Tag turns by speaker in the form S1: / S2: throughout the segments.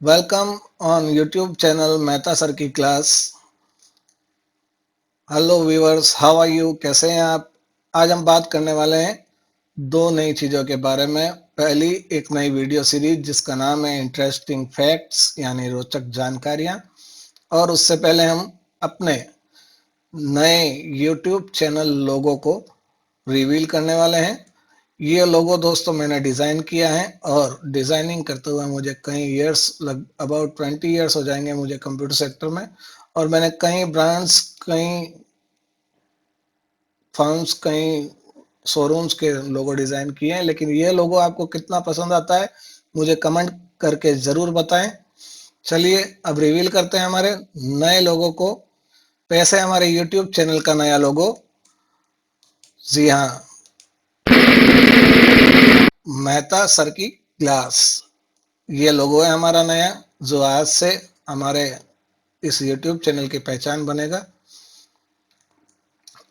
S1: Welcome on YouTube channel Mehta sir की क्लास। Hello viewers, how are you? कैसे हैं आप? आज हम बात करने वाले हैं दो नई चीज़ों के बारे में। पहली एक नई वीडियो सीरीज जिसका नाम है इंटरेस्टिंग फैक्ट्स यानी रोचक जानकारियां, और उससे पहले हम अपने नए YouTube चैनल लोगो को रिवील करने वाले हैं। ये लोगो दोस्तों मैंने डिज़ाइन किया है और डिज़ाइनिंग करते हुए मुझे कई ईयर्स अबाउट 20 ईयर्स हो जाएंगे मुझे कंप्यूटर सेक्टर में। और मैंने कई ब्रांड्स, कई फर्म्स, कई शोरूम्स के लोगो डिज़ाइन किए हैं, लेकिन ये लोगो आपको कितना पसंद आता है मुझे कमेंट करके ज़रूर बताएं। चलिए अब रिवील करते हैं हमारे नए लोगो को। पैसे हमारे यूट्यूब चैनल का नया लोगो। जी हाँ, मेहता सर की क्लास, ये लोगो है हमारा नया, जो आज से हमारे इस YouTube चैनल की पहचान बनेगा।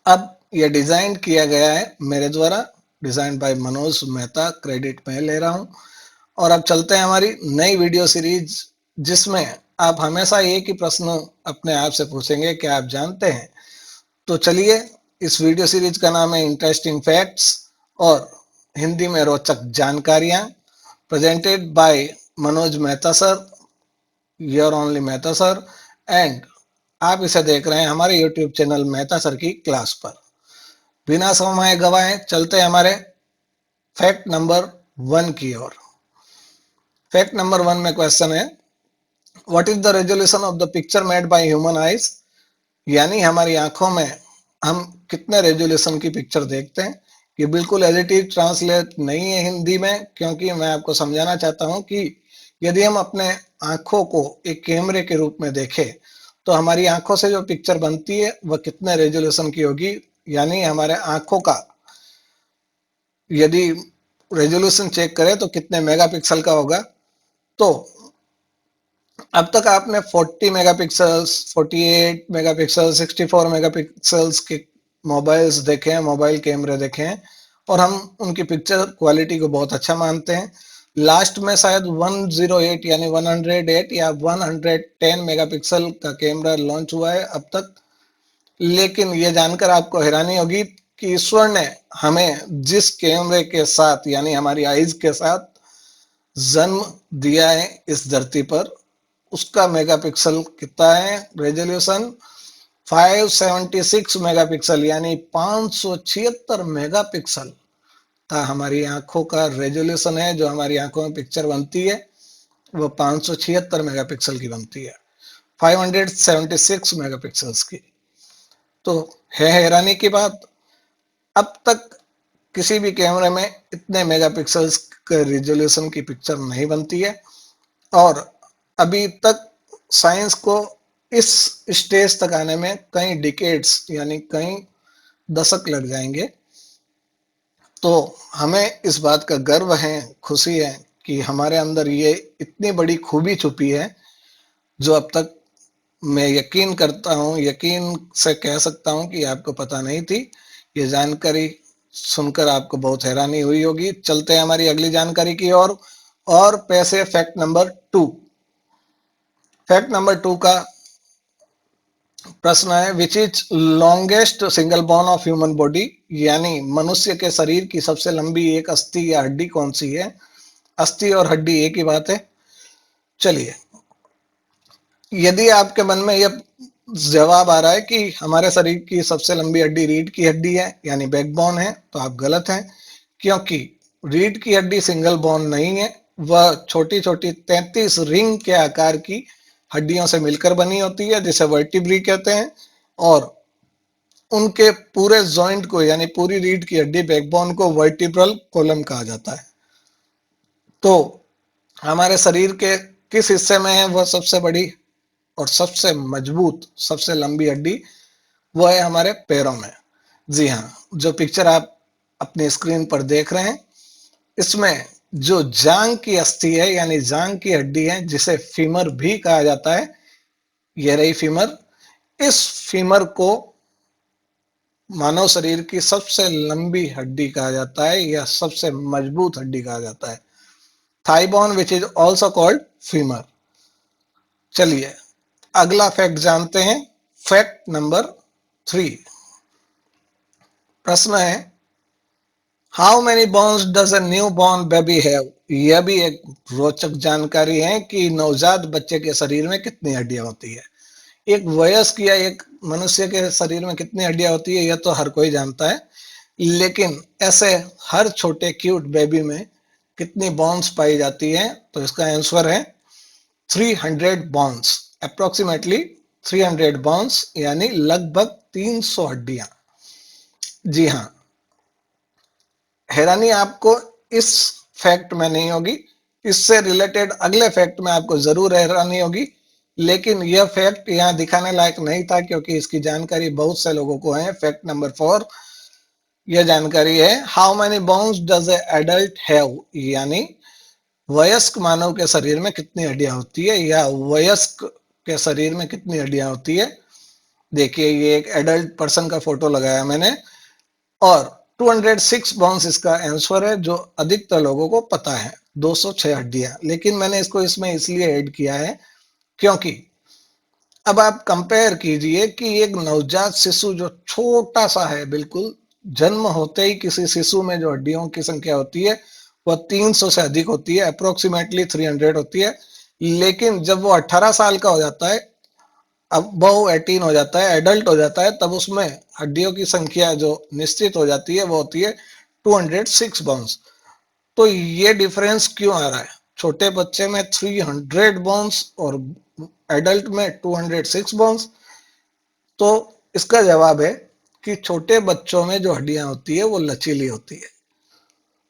S1: अब ये डिजाइन किया गया है मेरे द्वारा, design by Manoj Mehta, credit मैं ले रहा हूं। और अब चलते हैं हमारी नई वीडियो सीरीज, जिसमें आप हमेशा एक ही प्रश्न अपने आप से पूछेंगे, क्या आप जानते हैं? तो चलिए, इस वीडियो सीरीज का नाम है इंटरेस्टिंग फैक्ट्स और हिंदी में रोचक जानकारियां, presented by Manoj Mehta sir, your only Mehta sir. And आप इसे देख रहे हैं हमारे यूट्यूब चैनल मेहता सर की क्लास पर। बिना समय गवाए चलते हैं हमारे फैक्ट नंबर 1 की ओर। फैक्ट नंबर 1 में क्वेश्चन है, what is the resolution of the picture made by human eyes? यानी हमारी आंखों में हम कितने रेजोल्यूशन की पिक्चर देखते हैं। ये बिल्कुल एज इट इज ट्रांसलेट नहीं है हिंदी में, क्योंकि मैं आपको समझाना चाहता हूं कि यदि हम अपने आंखों को एक कैमरे के रूप में देखें तो हमारी आंखों से जो पिक्चर बनती है वह कितने रेजोल्यूशन की होगी। यानी हमारे आंखों का यदि रेजोल्यूशन चेक करें तो कितने मेगापिक्सल का होगा। तो अब तक आपने 40 मेगापिक्सल्स, 48 मेगापिक्सल, 64 मेगापिक्सल्स के मोबाइल्स देखे हैं, मोबाइल कैमरे देखे हैं, और हम उनकी पिक्चर क्वालिटी को बहुत अच्छा मानते हैं। लास्ट में शायद 108 यानी 108 या 110 मेगापिक्सल का कैमरा लॉन्च हुआ है अब तक। लेकिन ये जानकर आपको हैरानी होगी कि ईश्वर ने हमें जिस कैमरे के साथ यानी हमारी आईज के साथ जन्म दिया है इस धरती पर, उसका मेगापिक्सल कितना है रेजोल्यूशन? 576 मेगापिक्सल यानी 576 मेगापिक्सल का हमारी आंखों का रेजोल्यूशन है। जो हमारी आंखों में पिक्चर बनती है वो 576 मेगापिक्सल की बनती है, 576 मेगापिक्सल्स की। तो है हैरानी की बात, अब तक किसी भी कैमरे में इतने मेगापिक्सल्स के रिजोल्यूशन की पिक्चर नहीं बनती है। और अभी तक साइंस को इस स्टेज तक आने में कई डिकेड्स यानी कई दशक लग जाएंगे। तो हमें इस बात का गर्व है, खुशी है कि हमारे अंदर ये इतनी बड़ी खूबी छुपी है, जो अब तक मैं यकीन करता हूँ, यकीन से कह सकता हूँ कि आपको पता नहीं थी। ये जानकारी सुनकर आपको बहुत हैरानी हुई होगी। चलते हैं हमारी अगली जानकारी की ओर। और पैसे फैक्ट नंबर 2। फैक्ट नंबर 2 का प्रश्न है, which is longest single bone of human body? यानी मनुष्य के शरीर की सबसे लंबी एक अस्थि या हड्डी कौन सी है? अस्थि और हड्डी एक ही बात है। चलिए, यदि आपके मन में यह जवाब आ रहा है कि हमारे शरीर की सबसे लंबी हड्डी रीढ़ की हड्डी है यानी बैकबोन है, तो आप गलत हैं। क्योंकि रीढ़ की हड्डी सिंगल बोन नहीं है, वह छोटी छोटी 33 रिंग के आकार की हड्डियों से मिलकर बनी होती है, जिसे वर्टिब्री कहते हैं। और उनके पूरे जॉइंट को यानी पूरी रीढ़ की हड्डी बैकबोन को वर्टिब्रल कॉलम कहा जाता है। तो हमारे शरीर के किस हिस्से में है वह सबसे बड़ी और सबसे मजबूत, सबसे लंबी हड्डी? वो है हमारे पैरों में। जी हाँ, जो पिक्चर आप अपनी स्क्रीन पर देख रहे हैं, इसमें जो जांग की अस्थि है यानी जांग की हड्डी है, जिसे फीमर भी कहा जाता है, यह रही फीमर। इस फीमर को मानव शरीर की सबसे लंबी हड्डी कहा जाता है या सबसे मजबूत हड्डी कहा जाता है। Thigh bone which is also called femur. चलिए अगला फैक्ट जानते हैं। Fact number 3। प्रश्न है, how many bones does a new born baby have. यह भी एक रोचक जानकारी है कि नवजात बच्चे के शरीर में कितनी हड्डियां होती है। एक वयस्क या एक मनुष्य के शरीर में कितनी हड्डियां होती है यह तो हर कोई जानता है, लेकिन ऐसे हर छोटे क्यूट बेबी में कितनी बोन्स पाई जाती हैं, तो इसका आंसर है 300 बोन्स। अप्रोक्सीमेटली 300 बोन्स यानी लगभग 300 हड्डियां। जी हाँ, हैरानी आपको इस फैक्ट में नहीं होगी, इससे रिलेटेड अगले फैक्ट में आपको जरूर हैरानी होगी, लेकिन यह फैक्ट यहाँ दिखाने लायक नहीं था क्योंकि इसकी जानकारी बहुत से लोगों को है। फैक्ट नंबर 4 यह जानकारी है, how many bones does a adult have, यानी वयस्क मानव के शरीर में कितनी हड्डियां होती है या वयस्क के शरीर में कितनी हड्डियां होती है। देखिए ये एक एडल्ट पर्सन का फोटो लगाया मैंने और 206 बोन्स इसका आंसर है, जो अधिकतर लोगों को पता है 206 हड्डियां। लेकिन मैंने इसको इसमें इसलिए ऐड किया है क्योंकि अब आप कंपेयर कीजिए कि एक नवजात शिशु जो छोटा सा है, बिल्कुल जन्म होते ही किसी शिशु में जो हड्डियों की संख्या होती है वह 300 से अधिक होती है, अप्रोक्सीमेटली 300 होती है। लेकिन जब वो 18 साल का हो जाता है, अब वो 18 हो जाता है, एडल्ट हो जाता है, तब उसमें हड्डियों की संख्या जो निश्चित हो जाती है वो होती है 206 बोन्स। तो ये डिफरेंस क्यों आ रहा है, छोटे बच्चे में 300 बोन्स और एडल्ट में 206 बोन्स। तो इसका जवाब है कि छोटे बच्चों में जो हड्डियां होती है वो लचीली होती है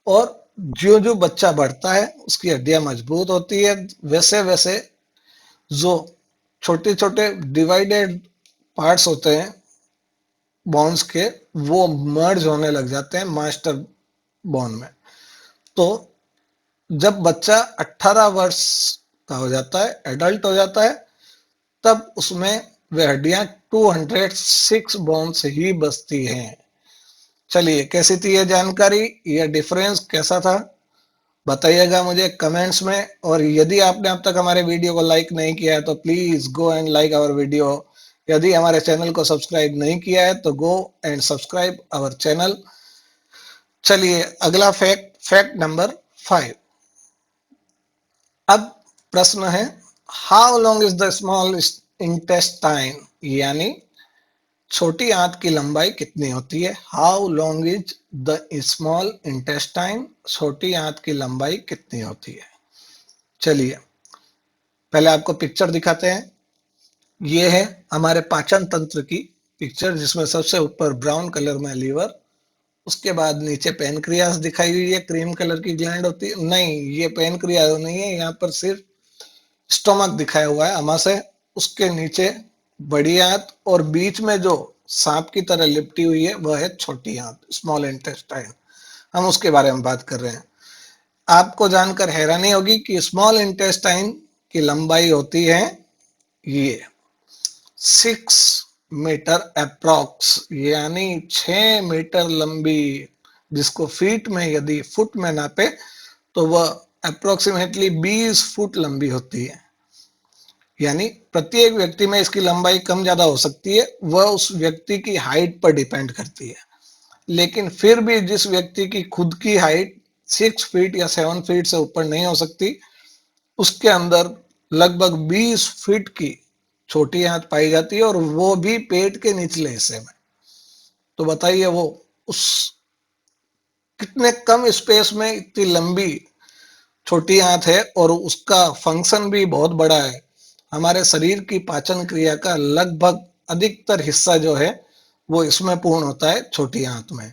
S1: और जो जो बच्चा बढ़ता है उसकी हड्डियां मजबूत होती है। वैसे वैसे जो छोटे छोटे डिवाइडेड पार्ट्स होते हैं बोन्स के, वो मर्ज होने लग जाते हैं मास्टर बोन में। तो जब बच्चा 18 वर्ष का हो जाता है, एडल्ट हो जाता है, तब उसमें वह हड्डियां 206 बोन्स ही बचती हैं। चलिए कैसी थी यह जानकारी, यह डिफरेंस कैसा था, बताइएगा मुझे कमेंट्स में। और यदि आपने अब तक हमारे वीडियो को लाइक नहीं किया है तो please go and like our video. यदि हमारे चैनल को सब्सक्राइब नहीं किया है तो go and subscribe our channel. चलिए अगला फैक्ट, फैक्ट नंबर 5। अब प्रश्न है, how long is the small intestine, यानी छोटी आंत की लंबाई कितनी होती है। How long is the small intestine, छोटी आंत की लंबाई कितनी होती है। चलिए पहले आपको पिक्चर दिखाते हैं। ये है हमारे पाचन तंत्र की पिक्चर, जिसमें सबसे ऊपर ब्राउन कलर में लीवर, उसके बाद नीचे पेनक्रियास दिखाई हुई है, क्रीम कलर की ग्लैंड होती है। नहीं, ये पेनक्रियास नहीं है, यहाँ पर सिर्फ स्टोमक दिखाया हुआ है आमाशय। उसके नीचे बड़ी आंत और बीच में जो सांप की तरह लिपटी हुई है वह है छोटी आंत, स्मॉल इंटेस्टाइन। हम उसके बारे में बात कर रहे हैं। आपको जानकर हैरानी होगी कि स्मॉल इंटेस्टाइन की लंबाई होती है ये 6 मीटर अप्रॉक्स, यानी 6 मीटर लंबी, जिसको फीट में यदि फुट में नापे तो वह अप्रोक्सीमेटली 20 फुट लंबी होती है। यानी प्रत्येक व्यक्ति में इसकी लंबाई कम ज्यादा हो सकती है, वह उस व्यक्ति की हाइट पर डिपेंड करती है। लेकिन फिर भी जिस व्यक्ति की खुद की हाइट 6 फीट या 7 फीट से ऊपर नहीं हो सकती, उसके अंदर लगभग 20 फीट की छोटी आंत पाई जाती है और वो भी पेट के निचले हिस्से में। तो बताइए वो उस कितने कम स्पेस में इतनी लंबी छोटी आंत है और उसका फंक्शन भी बहुत बड़ा है। हमारे शरीर की पाचन क्रिया का लगभग अधिकतर हिस्सा जो है वो इसमें पूर्ण होता है, छोटी आंत में।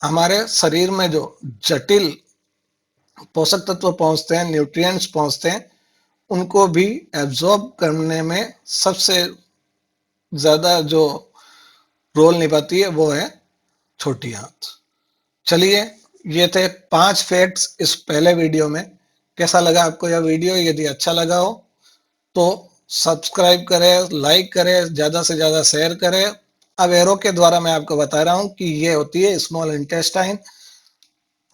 S1: हमारे शरीर में जो जटिल पोषक तत्व पहुंचते हैं, न्यूट्रिएंट्स पहुंचते हैं, उनको भी एब्जॉर्ब करने में सबसे ज्यादा जो रोल निभाती है वो है छोटी आंत। चलिए ये थे 5 फैक्ट्स इस पहले वीडियो में। कैसा लगा आपको यह वीडियो, यदि अच्छा लगा हो तो सब्सक्राइब करें, लाइक करें, ज्यादा से ज्यादा शेयर करें। अब एरो के द्वारा मैं आपको बता रहा हूं कि ये होती है स्मॉल इंटेस्टाइन।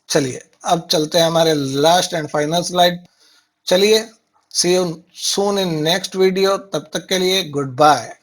S1: चलिए अब चलते हैं हमारे लास्ट एंड फाइनल स्लाइड। चलिए see you soon in next video, तब तक के लिए गुड बाय।